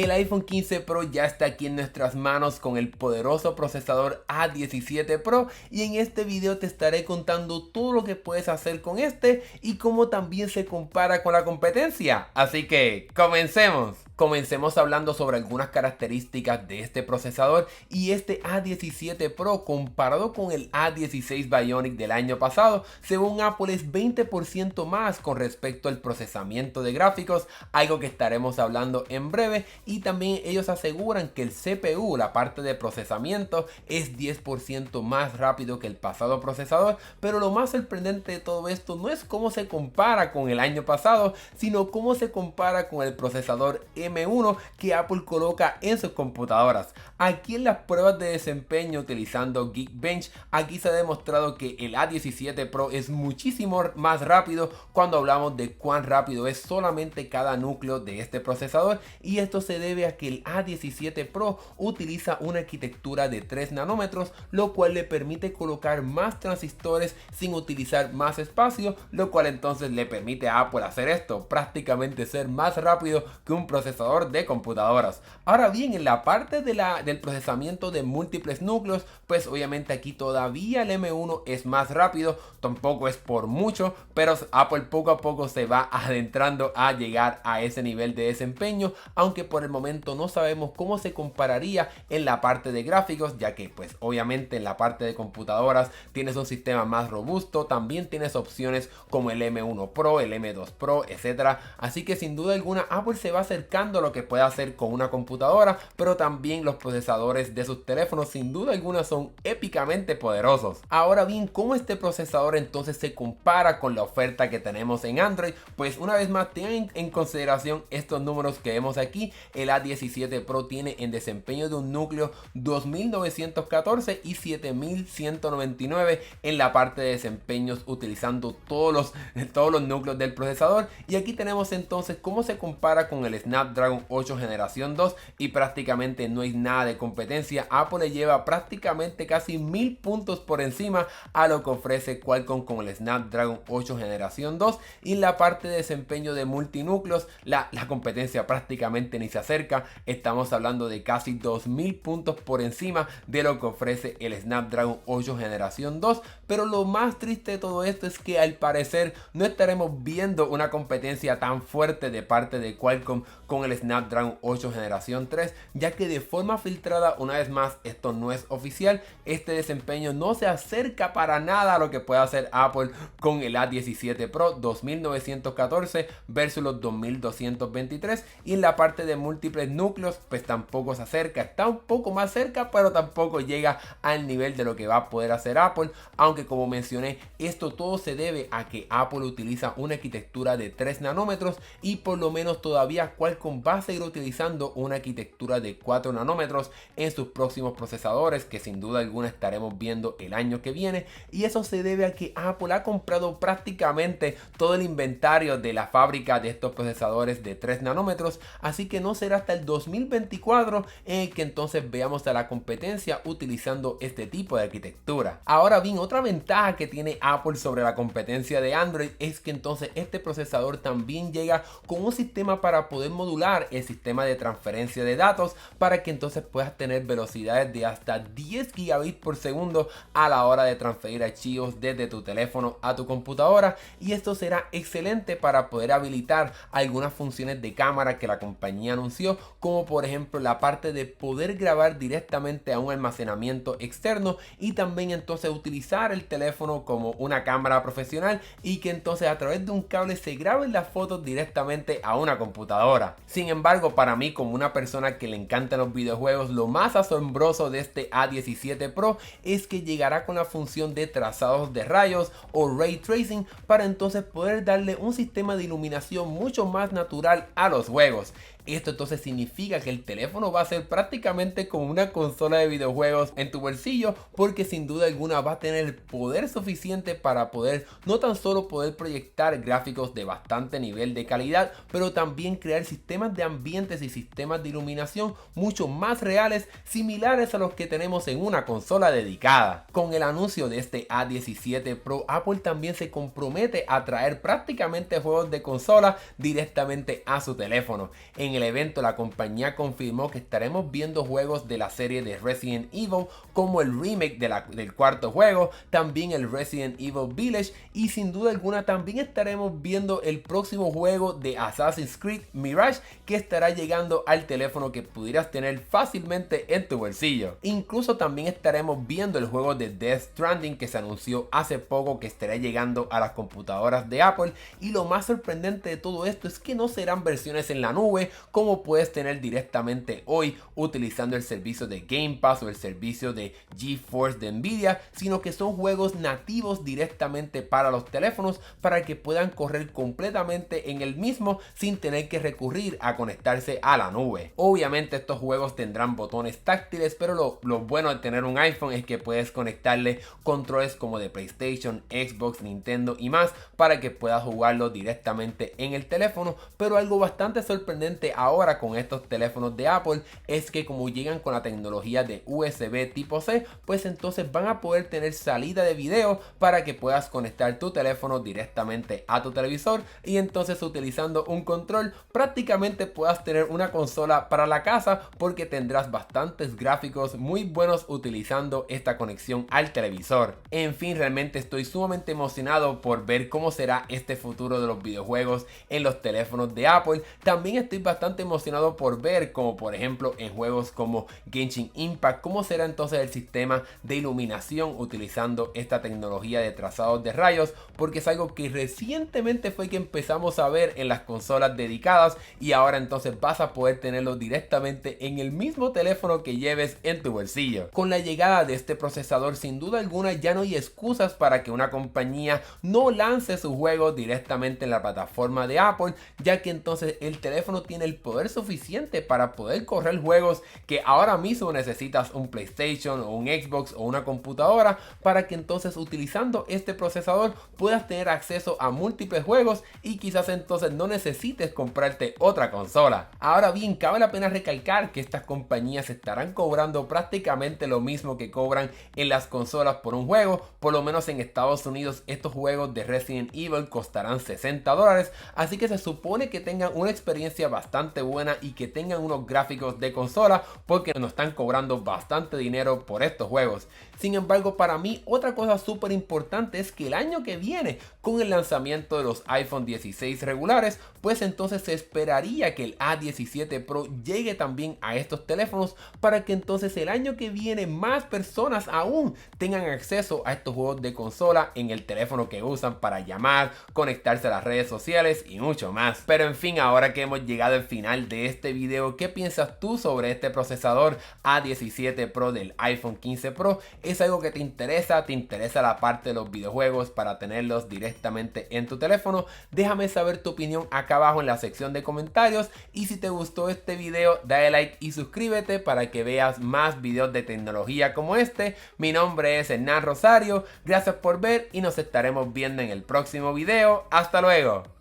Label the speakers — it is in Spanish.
Speaker 1: El iPhone 15 Pro ya está aquí en nuestras manos con el poderoso procesador A17 Pro y en este video te estaré contando todo lo que puedes hacer con este y cómo también se compara con la competencia. Así que comencemos. Comencemos hablando sobre algunas características de este procesador y este A17 Pro comparado con el A16 Bionic del año pasado, según Apple es 20% más con respecto al procesamiento de gráficos, algo que estaremos hablando en breve, y también ellos aseguran que el CPU, la parte de procesamiento, es 10% más rápido que el pasado procesador, pero lo más sorprendente de todo esto no es cómo se compara con el año pasado, sino cómo se compara con el procesador M1 que Apple coloca en sus computadoras. Aquí en las pruebas de desempeño utilizando Geekbench, aquí se ha demostrado que el A17 Pro es muchísimo más rápido cuando hablamos de cuán rápido es solamente cada núcleo de este procesador, y esto se debe a que el A17 Pro utiliza una arquitectura de 3 nanómetros, lo cual le permite colocar más transistores sin utilizar más espacio, lo cual entonces le permite a Apple hacer esto, prácticamente ser más rápido que un procesador de computadoras. Ahora bien, en la parte del procesamiento de múltiples núcleos, pues obviamente aquí todavía el M1 es más rápido, tampoco es por mucho, pero Apple poco a poco se va adentrando a llegar a ese nivel de desempeño, aunque por el momento no sabemos cómo se compararía en la parte de gráficos, ya que pues obviamente en la parte de computadoras tienes un sistema más robusto, también tienes opciones como el M1 Pro, el M2 Pro, etcétera. Así que sin duda alguna Apple se va acercando a lo que puede hacer con una computadora, pero también los procesadores de sus teléfonos sin duda alguna son épicamente poderosos. Ahora bien, ¿cómo este procesador entonces se compara con la oferta que tenemos en Android? Pues una vez más tengan en consideración estos números que vemos aquí. El A17 Pro tiene en desempeño de un núcleo 2914 y 7199 en la parte de desempeños utilizando todos los núcleos del procesador, y aquí tenemos entonces cómo se compara con el Snapdragon 8 generación 2 y prácticamente no hay nada de competencia. Apple le lleva prácticamente casi 1000 puntos por encima a lo que ofrece Qualcomm con el Snapdragon 8 generación 2, y en la parte de desempeño de multinúcleos la competencia prácticamente ni se acerca. Estamos hablando de casi 2000 puntos por encima de lo que ofrece el Snapdragon 8 generación 2, pero lo más triste de todo esto es que al parecer no estaremos viendo una competencia tan fuerte de parte de Qualcomm con el Snapdragon 8 generación 3, ya que de forma filtrada, una vez más esto no es oficial, este desempeño no se acerca para nada a lo que puede hacer Apple con el A17 Pro 2914 versus los 2223, y en la parte de múltiples núcleos pues tampoco se acerca, está un poco más cerca pero tampoco llega al nivel de lo que va a poder hacer Apple, aunque como mencioné esto todo se debe a que Apple utiliza una arquitectura de 3 nanómetros y por lo menos todavía Qualcomm va a seguir utilizando una arquitectura de 4 nanómetros en sus próximos procesadores, que sin duda alguna estaremos viendo el año que viene, y eso se debe a que Apple ha comprado prácticamente todo el inventario de la fábrica de estos procesadores de 3 nanómetros, así que no será hasta el 2024 en el que entonces veamos a la competencia utilizando este tipo de arquitectura. Ahora bien, otra ventaja que tiene Apple sobre la competencia de Android es que entonces este procesador también llega con un sistema para poder modular el sistema de transferencia de datos, para que entonces puedas tener velocidades de hasta 10 gigabits por segundo a la hora de transferir archivos desde tu teléfono a tu computadora, y esto será excelente para poder habilitar algunas funciones de cámara que la compañía anunció, como por ejemplo la parte de poder grabar directamente a un almacenamiento externo y también entonces utilizar el teléfono como una cámara profesional, y que entonces a través de un cable se graben las fotos directamente a una computadora. Sin embargo, para mí como una persona que le encantan los videojuegos, lo más asombroso de este A17 Pro es que llegará con la función de trazados de rayos o Ray Tracing, para entonces poder darle un sistema de iluminación mucho más natural a los juegos. Esto entonces significa que el teléfono va a ser prácticamente como una consola de videojuegos en tu bolsillo, porque sin duda alguna va a tener el poder suficiente para poder no tan solo poder proyectar gráficos de bastante nivel de calidad, pero también crear sistemas sistemas de ambientes y sistemas de iluminación mucho más reales, similares a los que tenemos en una consola dedicada. Con el anuncio de este A17 Pro, Apple también se compromete a traer prácticamente juegos de consola directamente a su teléfono. En el evento la compañía confirmó que estaremos viendo juegos de la serie de Resident Evil, como el remake del cuarto juego, también el Resident Evil Village, y sin duda alguna también estaremos viendo el próximo juego de Assassin's Creed Mirage, que estará llegando al teléfono que pudieras tener fácilmente en tu bolsillo. Incluso también estaremos viendo el juego de Death Stranding, que se anunció hace poco que estará llegando a las computadoras de Apple, y lo más sorprendente de todo esto es que no serán versiones en la nube como puedes tener directamente hoy utilizando el servicio de Game Pass o el servicio de GeForce de Nvidia, sino que son juegos nativos directamente para los teléfonos para que puedan correr completamente en el mismo sin tener que recurrir a conectarse a la nube. Obviamente estos juegos tendrán botones táctiles, pero lo bueno de tener un iPhone es que puedes conectarle controles como de PlayStation, Xbox, Nintendo y más para que puedas jugarlo directamente en el teléfono. Pero algo bastante sorprendente ahora con estos teléfonos de Apple es que como llegan con la tecnología de USB tipo C, pues entonces van a poder tener salida de video para que puedas conectar tu teléfono directamente a tu televisor, y entonces utilizando un control prácticamente puedas tener una consola para la casa, porque tendrás bastantes gráficos muy buenos utilizando esta conexión al televisor. En fin, realmente estoy sumamente emocionado por ver cómo será este futuro de los videojuegos en los teléfonos de Apple. También estoy bastante emocionado por ver, como por ejemplo en juegos como Genshin Impact, cómo será entonces el sistema de iluminación utilizando esta tecnología de trazados de rayos, porque es algo que recientemente fue que empezamos a ver en las consolas dedicadas, y ahora entonces vas a poder tenerlo directamente en el mismo teléfono que lleves en tu bolsillo. Con la llegada de este procesador, sin duda alguna ya no hay excusas para que una compañía no lance su juego directamente en la plataforma de Apple, ya que entonces el teléfono tiene el poder suficiente para poder correr juegos que ahora mismo necesitas un PlayStation o un Xbox o una computadora, para que entonces utilizando este procesador puedas tener acceso a múltiples juegos y quizás entonces no necesites comprarte otra consola. Ahora bien, cabe la pena recalcar que estas compañías estarán cobrando prácticamente lo mismo que cobran en las consolas por un juego. Por lo menos en Estados Unidos estos juegos de Resident Evil costarán $60, así que se supone que tengan una experiencia bastante buena y que tengan unos gráficos de consola, porque nos están cobrando bastante dinero por estos juegos. Sin embargo, para mí otra cosa súper importante es que el año que viene, con el lanzamiento de los iPhone 16 regulares, pues entonces se esperaría que el A17 Pro llegue también a estos teléfonos, para que entonces el año que viene más personas aún tengan acceso a estos juegos de consola en el teléfono que usan para llamar, conectarse a las redes sociales y mucho más. Pero en fin, ahora que hemos llegado al final de este video, ¿qué piensas tú sobre este procesador A17 Pro del iPhone 15 Pro? ¿Es algo que te interesa? ¿Te interesa la parte de los videojuegos para tenerlos directamente en tu teléfono? Déjame saber tu opinión acá abajo en la sección de comentarios, y si te gustó este video dale like y suscríbete para que veas más videos de tecnología como este. Mi nombre es Hernán Rosario, gracias por ver y nos estaremos viendo en el próximo video. Hasta luego.